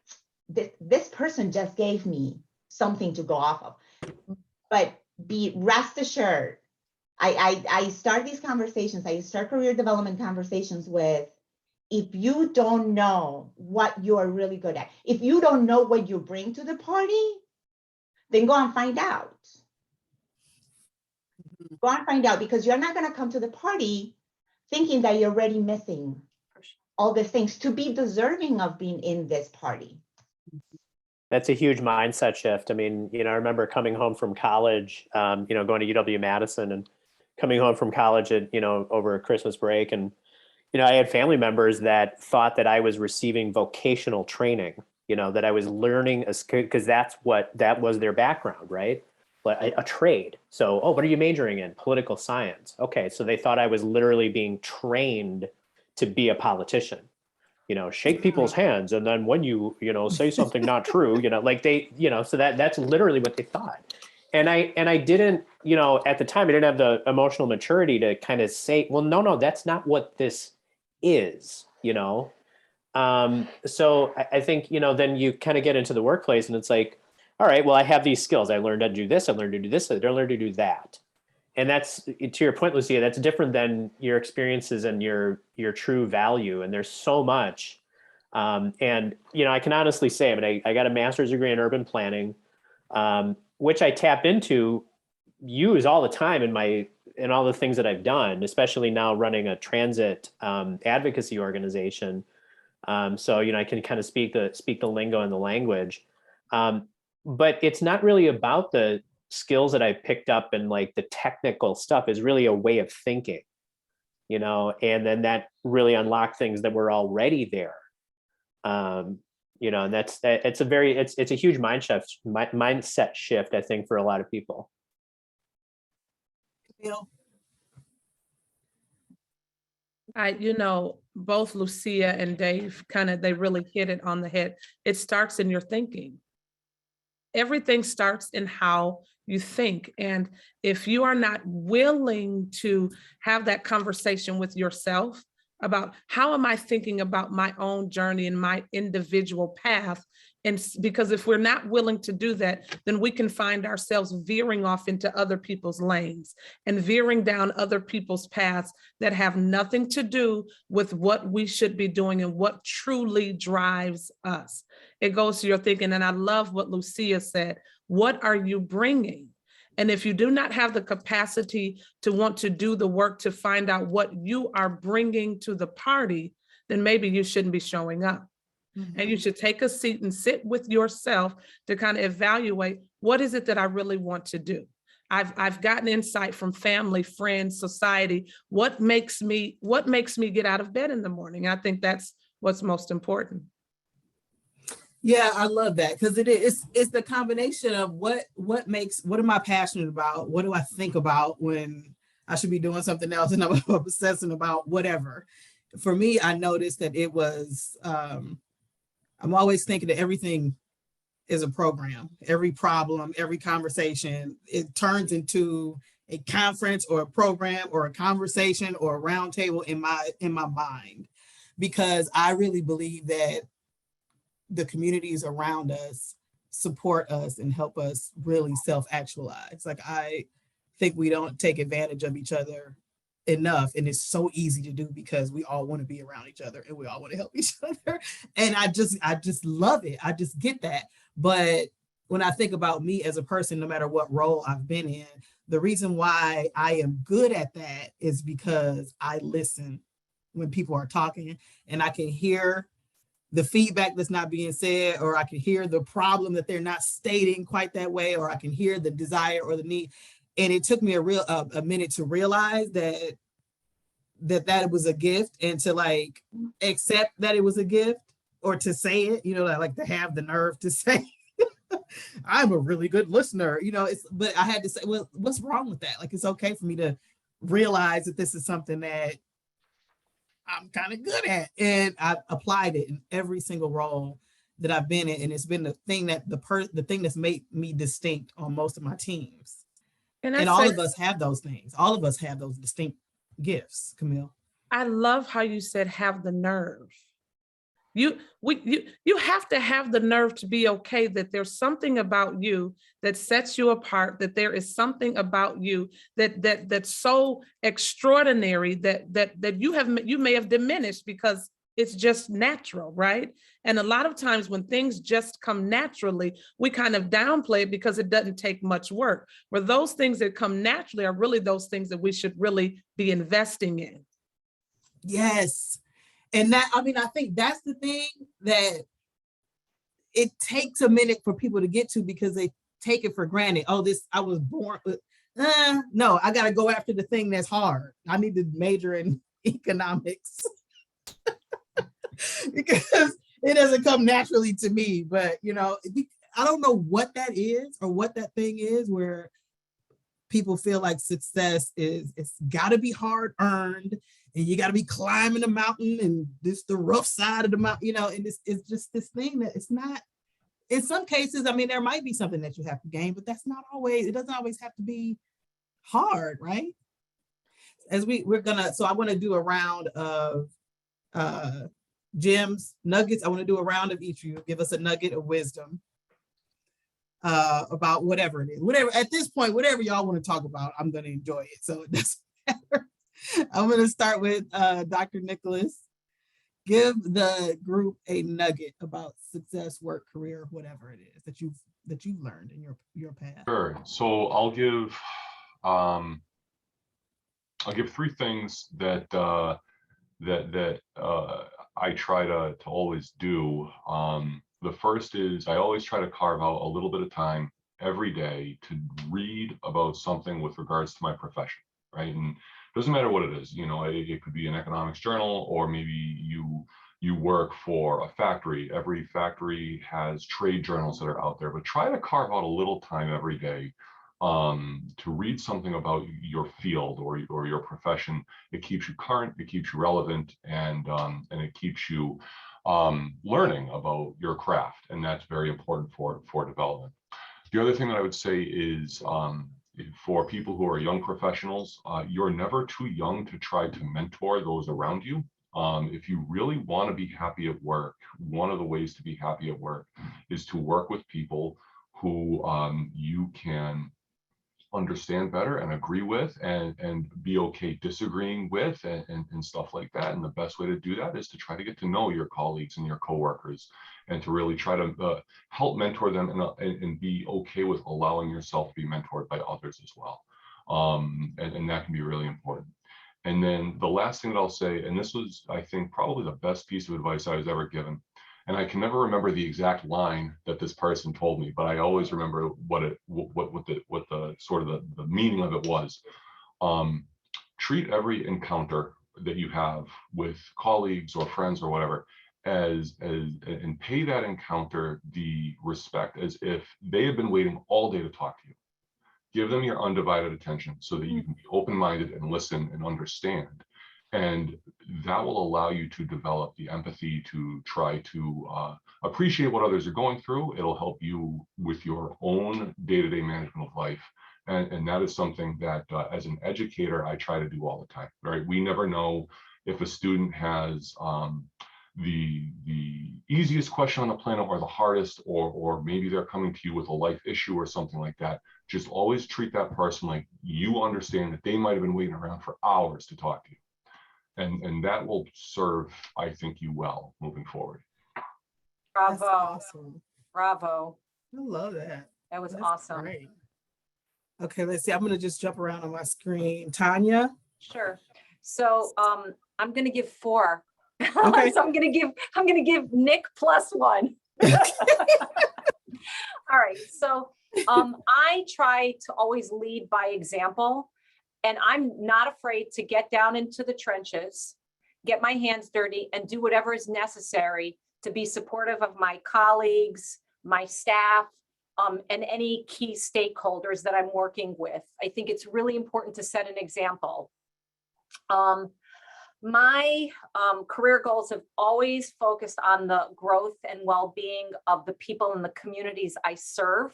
this person just gave me something to go off of. But be rest assured, I start these conversations, I start career development conversations with, if you don't know what you're really good at, if you don't know what you bring to the party, then go and find out. Go and find out, because you're not going to come to the party thinking that you're already missing all these things to be deserving of being in this party. That's a huge mindset shift. I mean, I remember coming home from college, going to UW-Madison and coming home from college at, over Christmas break. And, I had family members that thought that I was receiving vocational training that I was learning a skill, because that was their background, right? But a trade. So, oh, what are you majoring in? Political science. Okay, so they thought I was literally being trained to be a politician. Shake people's hands, and then when you say something not true, like they, so that's literally what they thought. And I didn't, at the time I didn't have the emotional maturity to kind of say, well, no, that's not what this is, So I think, then you kind of get into the workplace and it's like, all right, well, I have these skills. I learned how to do this. I learned to do this. I learned to do that. And that's, to your point, Lucia, that's different than your experiences and your true value. And there's so much. And, I can honestly say, I got a master's degree in urban planning, which I tap into, use all the time in all the things that I've done, especially now running a transit advocacy organization. So, I can kind of speak the lingo and the language. But it's not really about the skills that I picked up and like the technical stuff. Is really a way of thinking, and then that really unlocked things that were already there. And it's a huge mindset shift, I think, for a lot of people. Both Lucia and Dave they really hit it on the head. It starts in your thinking. Everything starts in how you think. And if you are not willing to have that conversation with yourself about how am I thinking about my own journey and my individual path, and because if we're not willing to do that, then we can find ourselves veering off into other people's lanes and veering down other people's paths that have nothing to do with what we should be doing and what truly drives us. It goes to your thinking. And I love what Lucia said. What are you bringing? And if you do not have the capacity to want to do the work to find out what you are bringing to the party, then maybe you shouldn't be showing up. And you should take a seat and sit with yourself to kind of evaluate, what is it that I really want to do? I've gotten insight from family, friends, society. What makes me get out of bed in the morning? I think that's what's most important. Yeah, I love that, because it's the combination of what am I passionate about? What do I think about when I should be doing something else and I'm obsessing about whatever? For me, I noticed that it was, I'm always thinking that everything is a program. Every problem, every conversation, it turns into a conference or a program or a conversation or a roundtable in my mind, because I really believe that the communities around us support us and help us really self-actualize. Like, I think we don't take advantage of each other enough, and it's so easy to do because we all want to be around each other and we all want to help each other. And I just love it. I just get that. But when I think about me as a person, no matter what role I've been in, the reason why I am good at that is because I listen when people are talking, and I can hear the feedback that's not being said, or I can hear the problem that they're not stating quite that way, or I can hear the desire or the need. And it took me a minute to realize that was a gift, and to like accept that it was a gift, or to say it, like to have the nerve to say, I'm a really good listener, but I had to say, well, what's wrong with that? Like, it's okay for me to realize that this is something that I'm kind of good at, and I've applied it in every single role that I've been in, and it's been the thing that the thing that's made me distinct on most of my teams. And all of us have those things. All of us have those distinct gifts, Camille. I love how you said have the nerve. You have to have the nerve to be okay that there's something about you that sets you apart, that there is something about you that's so extraordinary that you may have diminished because it's just natural, right? And a lot of times when things just come naturally, we kind of downplay it because it doesn't take much work. Where those things that come naturally are really those things that we should really be investing in. Yes. And that, I think that's the thing that it takes a minute for people to get to, because they take it for granted. Oh, I was born with, no, I got to go after the thing that's hard. I need to major in economics. Because it doesn't come naturally to me, but I don't know what that is or what that thing is where people feel like success is, it's got to be hard earned and you got to be climbing the mountain and this the rough side of the mountain, and it's just this thing that it's not. In some cases, I mean, there might be something that you have to gain, but that's not always, it doesn't always have to be hard, right? As so I want to do a round of gems, nuggets. I want to do a round of each of you. Give us a nugget of wisdom about whatever it is. Whatever, at this point, whatever y'all want to talk about, I'm going to enjoy it. So it doesn't matter. I'm going to start with Dr. Nicholas. Give the group a nugget about success, work, career, whatever it is that you've learned in your path. Sure. So I'll give three things that I try to always do. The first is I always try to carve out a little bit of time every day to read about something with regards to my profession, right? And it doesn't matter what it is, it could be an economics journal, or maybe you work for a factory. Every factory has trade journals that are out there, but try to carve out a little time every day to read something about your field or your profession. It keeps you current, it keeps you relevant, and it keeps you learning about your craft, and that's very important for development. The other thing that I would say is for people who are young professionals, you're never too young to try to mentor those around you. If you really want to be happy at work, one of the ways to be happy at work is to work with people who you can understand better and agree with and be okay disagreeing with and stuff like that. And the best way to do that is to try to get to know your colleagues and your coworkers and to really try to help mentor them and be okay with allowing yourself to be mentored by others as well. And that can be really important. And then the last thing that I'll say, and this was, I think, probably the best piece of advice I was ever given, and I can never remember the exact line that this person told me, but I always remember what the sort of the meaning of it was. Treat every encounter that you have with colleagues or friends or whatever and pay that encounter the respect as if they have been waiting all day to talk to you. Give them your undivided attention so that you can be open-minded and listen and understand. And that will allow you to develop the empathy to try to appreciate what others are going through. It'll help you with your own day-to-day management of life. And that is something that as an educator, I try to do all the time, right? We never know if a student has the easiest question on the planet or the hardest, or maybe they're coming to you with a life issue or something like that. Just always treat that person like you understand that they might have been waiting around for hours to talk to you. And that will serve, I think, you well moving forward. Bravo. That's awesome. Bravo. I love that. That was That's awesome. great. Okay, let's see. I'm going to just jump around on my screen. Tanya? Sure. So I'm going to give 4. Okay. So I'm going to give Nick +1. All right. So I try to always lead by example, and I'm not afraid to get down into the trenches, get my hands dirty, and do whatever is necessary to be supportive of my colleagues, my staff, and any key stakeholders that I'm working with. I think it's really important to set an example. My career goals have always focused on the growth and well-being of the people in the communities I serve.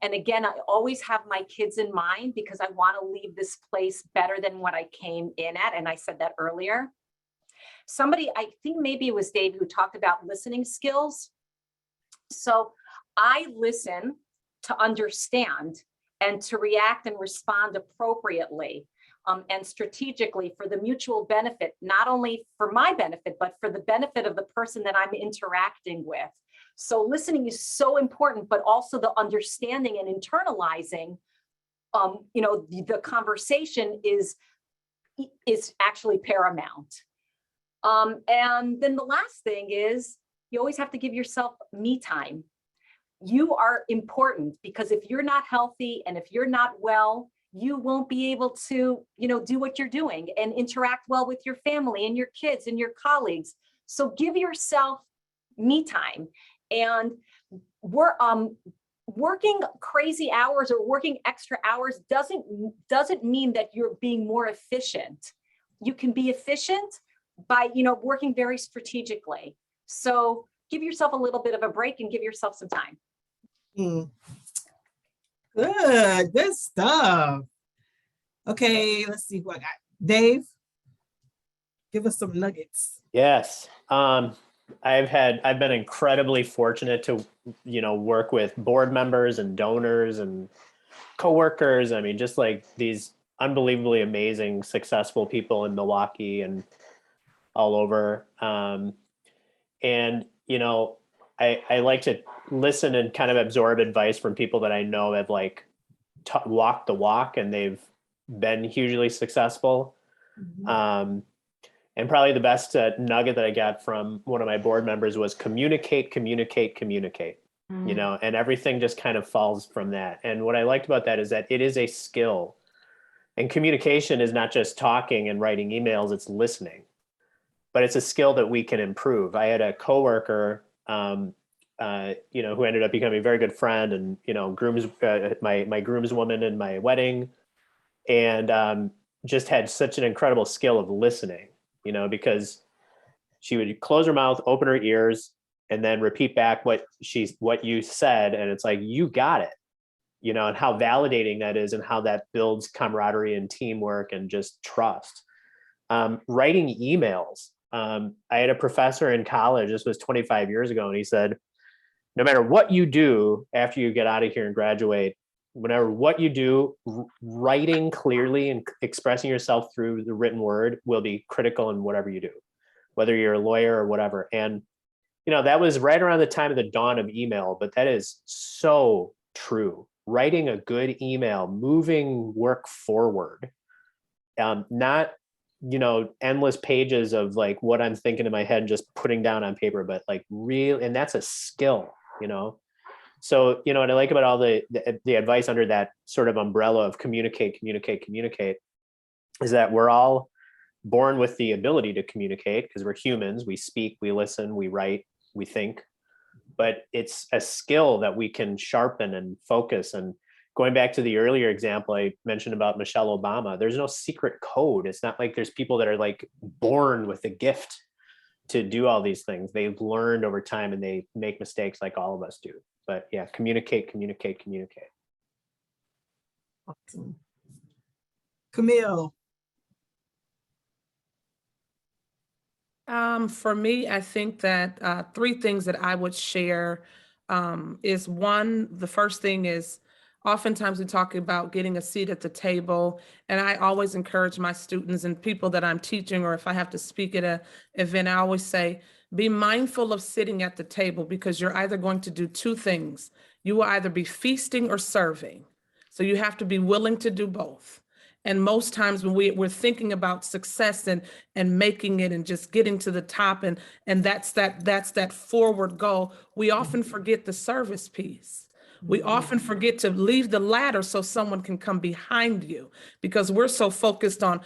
And again, I always have my kids in mind because I want to leave this place better than what I came in at. And I said that earlier. Somebody, I think maybe it was Dave, who talked about listening skills. So I listen to understand and to react and respond appropriately and strategically for the mutual benefit, not only for my benefit, but for the benefit of the person that I'm interacting with. So listening is so important, but also the understanding and internalizing, the conversation is actually paramount. And then the last thing is you always have to give yourself me time. You are important because if you're not healthy and if you're not well, you won't be able to, do what you're doing and interact well with your family and your kids and your colleagues. So give yourself me time. And we're working crazy hours or working extra hours doesn't mean that you're being more efficient. You can be efficient by, working very strategically. So give yourself a little bit of a break and give yourself some time. Good stuff. Okay, let's see what I got. Dave, give us some nuggets. Yes. I've been incredibly fortunate to, work with board members and donors and coworkers. I mean, just like these unbelievably amazing, successful people in Milwaukee and all over. I like to listen and kind of absorb advice from people that I know have like walked the walk and they've been hugely successful. And probably the best nugget that I got from one of my board members was communicate. And everything just kind of falls from that. And what I liked about that is that it is a skill, and communication is not just talking and writing emails, it's listening, but it's a skill that we can improve. I had a coworker, who ended up becoming a very good friend and, my groomswoman in my wedding, and just had such an incredible skill of listening, because she would close her mouth, open her ears, and then repeat back what you said. And it's like, you got it, and how validating that is and how that builds camaraderie and teamwork and just trust. Writing emails. I had a professor in college, this was 25 years ago, and he said, no matter what you do after you get out of here and graduate, whatever what you do, writing clearly and expressing yourself through the written word will be critical in whatever you do, whether you're a lawyer or whatever. And, that was right around the time of the dawn of email, but that is so true. Writing a good email, moving work forward, not, endless pages of like what I'm thinking in my head, just putting down on paper, but like real, and that's a skill, So, what I like about all the advice under that sort of umbrella of communicate is that we're all born with the ability to communicate because we're humans. We speak, we listen, we write, we think, but it's a skill that we can sharpen and focus. And going back to the earlier example I mentioned about Michelle Obama, there's no secret code. It's not like there's people that are like born with a gift to do all these things. They've learned over time and they make mistakes like all of us do. But yeah, communicate. Awesome. Camille. For me, I think that 3 things that I would share is one, the first thing is oftentimes we talk about getting a seat at the table, and I always encourage my students and people that I'm teaching, or if I have to speak at an event, I always say, be mindful of sitting at the table because you're either going to do 2 things. You will either be feasting or serving. So you have to be willing to do both. And most times when we're thinking about success and making it and just getting to the top and that's that forward goal, we often forget the service piece. We often forget to leave the ladder so someone can come behind you because we're so focused on,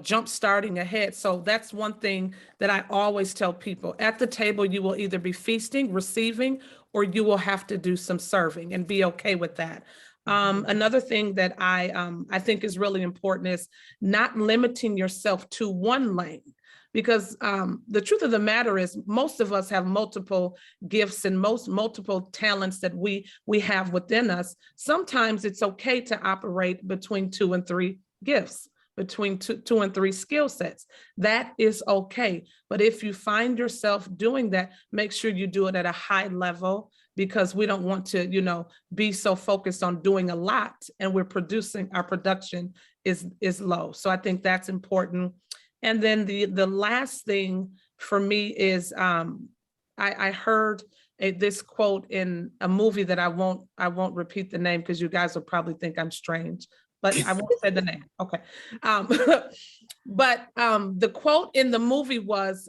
jump starting ahead. So that's one thing that I always tell people. At the table, you will either be feasting, receiving, or you will have to do some serving and be okay with that. Another thing that I think is really important is not limiting yourself to one lane. Because the truth of the matter is most of us have multiple gifts and multiple talents that we have within us. Sometimes it's okay to operate between 2 and 3 gifts, between two and 3 skill sets. That is okay. But if you find yourself doing that, make sure you do it at a high level because we don't want to, be so focused on doing a lot and our production is low. So I think that's important. And then the last thing for me is I heard this quote in a movie that I won't repeat the name because you guys will probably think I'm strange, but I won't say the name. Okay. But the quote in the movie was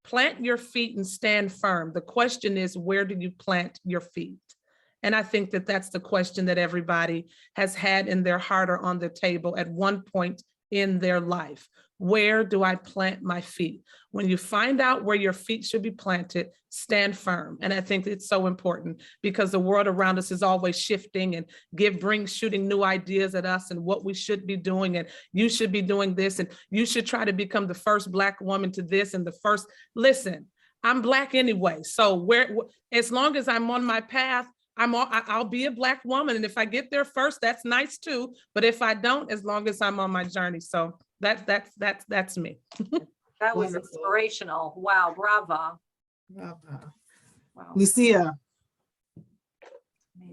plant your feet and stand firm. The question is, where do you plant your feet? And I think that that's the question that everybody has had in their heart or on their table at one point in their life. Where do I plant my feet? When you find out where your feet should be planted, stand firm. And I think it's so important because the world around us is always shifting and shooting new ideas at us and what we should be doing. And you should be doing this, and you should try to become the first Black woman to this and the first. Listen, I'm Black anyway. So as long as I'm on my path, I'll be a Black woman. And if I get there first, that's nice too. But if I don't, as long as I'm on my journey. So that's me. That was Wonderful. inspirational. Wow, bravo. Bravo. Wow. Lucia.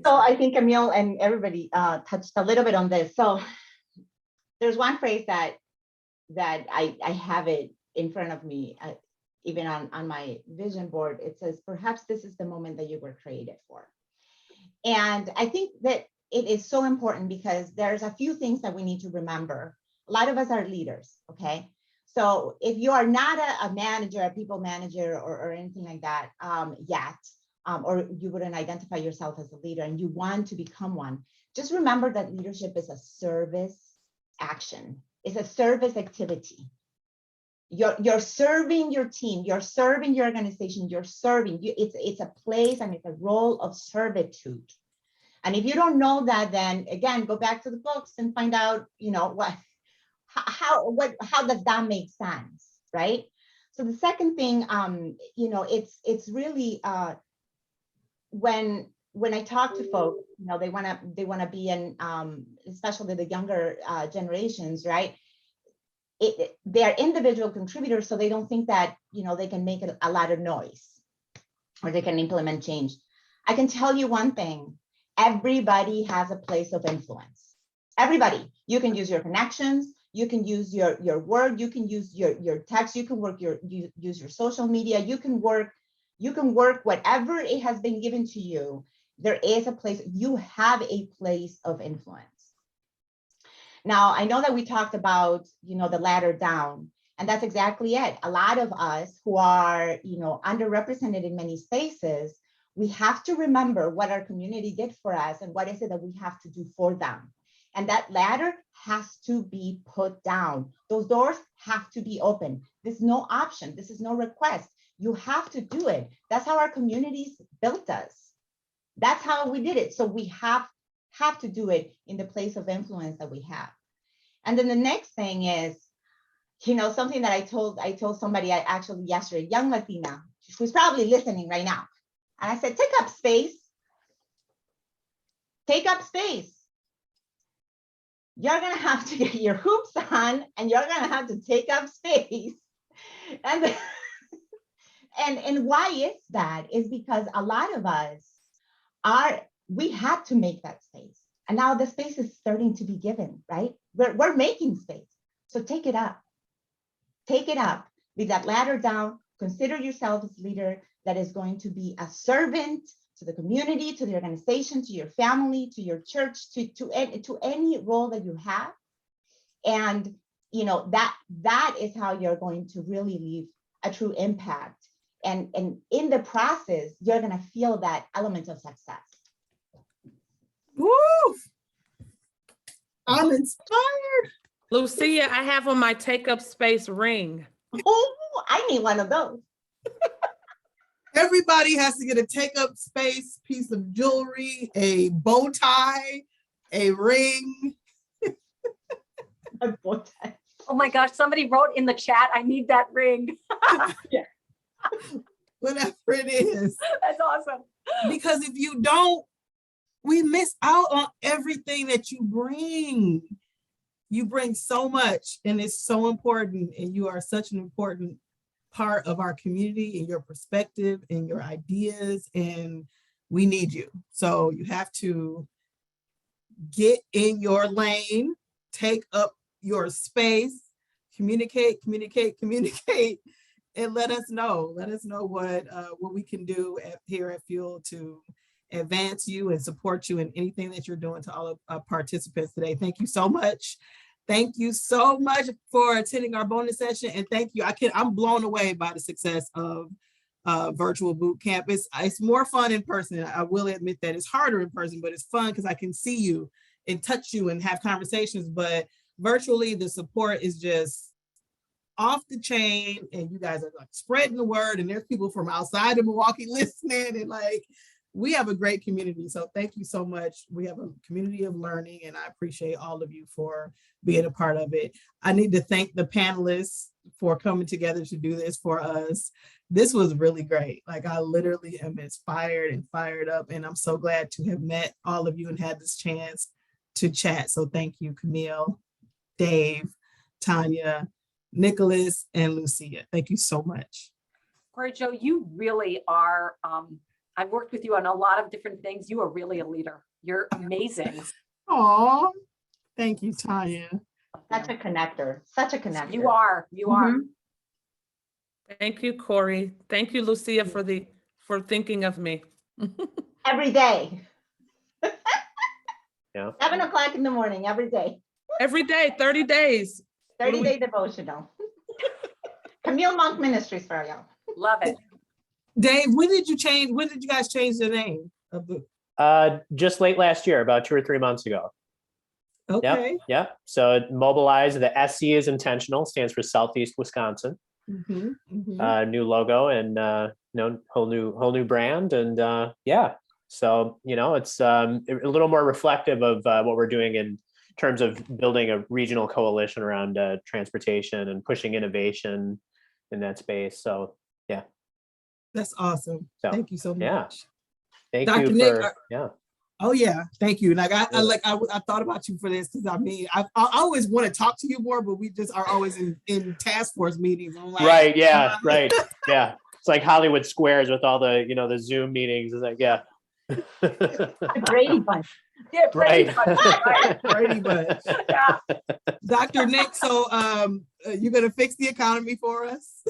So I think Camille and everybody touched a little bit on this. So there's one phrase that I have it in front of me, even on my vision board. It says, perhaps this is the moment that you were created for. And I think that it is so important because there's a few things that we need to remember. A lot of us are leaders, okay? So if you are not a manager, a people manager, or anything like that yet, or you wouldn't identify yourself as a leader and you want to become one, just remember that leadership is a service action. It's a service activity. You're serving your team, you're serving your organization, you're serving. It's a place and it's a role of servitude. And if you don't know that, then again, go back to the books and find out, how does that make sense, right? So the second thing, it's really when I talk to folks, they want to be in, especially the younger generations, right? They are individual contributors, so they don't think that they can make a lot of noise or they can implement change. I can tell you one thing: everybody has a place of influence. Everybody. You can use your connections, you can use your word, you can use your text, you can use your social media, you can work whatever it has been given to you. There is a place. You have a place of influence. Now, I know that we talked about, the ladder down, and that's exactly it. A lot of us who are, underrepresented in many spaces, we have to remember what our community did for us and what is it that we have to do for them. And that ladder has to be put down. Those doors have to be open. There's no option. This is no request. You have to do it. That's how our communities built us. That's how we did it. So we have to do it in the place of influence that we have. And then the next thing is, something that I told somebody actually yesterday, young Latina, who's probably listening right now. And I said, take up space. Take up space. You're gonna have to get your hoops on and you're gonna have to take up space. And why is that? Is because a lot of us we had to make that space. And now the space is starting to be given, right? We're making space. So take it up. Take it up. Leave that ladder down. Consider yourself as a leader that is going to be a servant to the community, to the organization, to your family, to your church, to any role that you have. And that is how you're going to really leave a true impact. And in the process, you're going to feel that element of success. Woo! I'm inspired. Lucia, I have on my take up space ring. Oh, I need one of those. Everybody has to get a take up space piece of jewelry, a bow tie, a ring. A bow tie. Oh my gosh, somebody wrote in the chat, I need that ring. Whatever it is. That's awesome. Because if you don't, we miss out on everything that you bring. You bring so much, and it's so important, and you are such an important part of our community and your perspective and your ideas, and we need you. So you have to get in your lane, take up your space, communicate, and let us know what we can do here at Fuel to advance you and support you in anything that you're doing. To all of our participants today, thank you so much. Thank you so much for attending our bonus session, and thank you. I'm blown away by the success of virtual boot camp. It's more fun in person. I will admit that it's harder in person, but it's fun because I can see you and touch you and have conversations. But virtually, the support is just off the chain, and you guys are like spreading the word, and there's people from outside of Milwaukee listening, and like, we have a great community. So thank you so much. We have a community of learning, and I appreciate all of you for being a part of it. I need to thank the panelists for coming together to do this for us. This was really great. Like, I literally am inspired and fired up, and I'm so glad to have met all of you and had this chance to chat. So thank you, Camille, Dave, Tanya, Nicholas, and Lucia. Thank you so much. Corey Joe, you really are, I've worked with you on a lot of different things. You are really a leader. You're amazing. Oh, thank you, Tanya. Such a connector, such a connector. You are, you are. Mhm. Thank you, Corey. Thank you, Lucia, for thinking of me. Every day. Yeah. 7 o'clock in the morning, every day. Every day, 30 days. 30-day devotional. Camille Monk Ministries for y'all. Love it. Dave, when did you guys change the name of the? Just late last year, about 2 or 3 months ago. Okay. Yep. So MobiliSE, the SE is intentional, stands for Southeast Wisconsin. Mhm, mhm. New logo and whole new brand, and yeah. So it's a little more reflective of what we're doing in terms of building a regional coalition around transportation and pushing innovation in that space. So yeah. That's awesome. So, Thank you so much. yeah. Thank Dr. you Nick, for yeah. Oh yeah, thank you. Like I Yeah. thought about you for this, because I mean I always want to talk to you more, but we just are always in task force meetings. I'm like, Right. Yeah. Right. Yeah. It's like Hollywood Squares with all the the Zoom meetings. It's like yeah. The Brady Bunch. Yeah, Right. Brady Bunch. Yeah. Dr. Nick, so you're gonna fix the economy for us?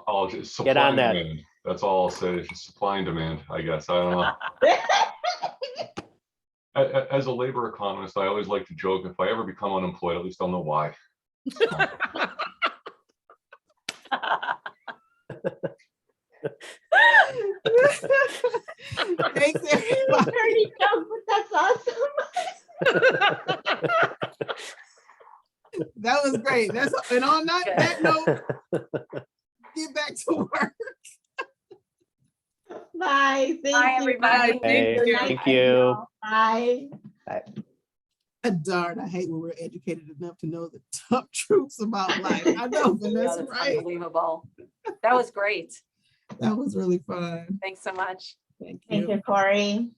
I'll just Get on supply and that. demand. That's all I'll say. It's just supply and demand, I guess. I don't know. As a labor economist, I always like to joke, if I ever become unemployed, at least I'll know why. Thanks, everybody. Dirty joke, but that's awesome. That was great. And on that note, get back to work. Bye. Thank Bye, you. everybody. Hey, Good night. thank you. Bye. Darn, I hate when we're educated enough to know the tough truths about life. I know, but Yeah, that's that's right. unbelievable. That was great. That was really fun. Thanks so much. Thank you. Thank you, Corey.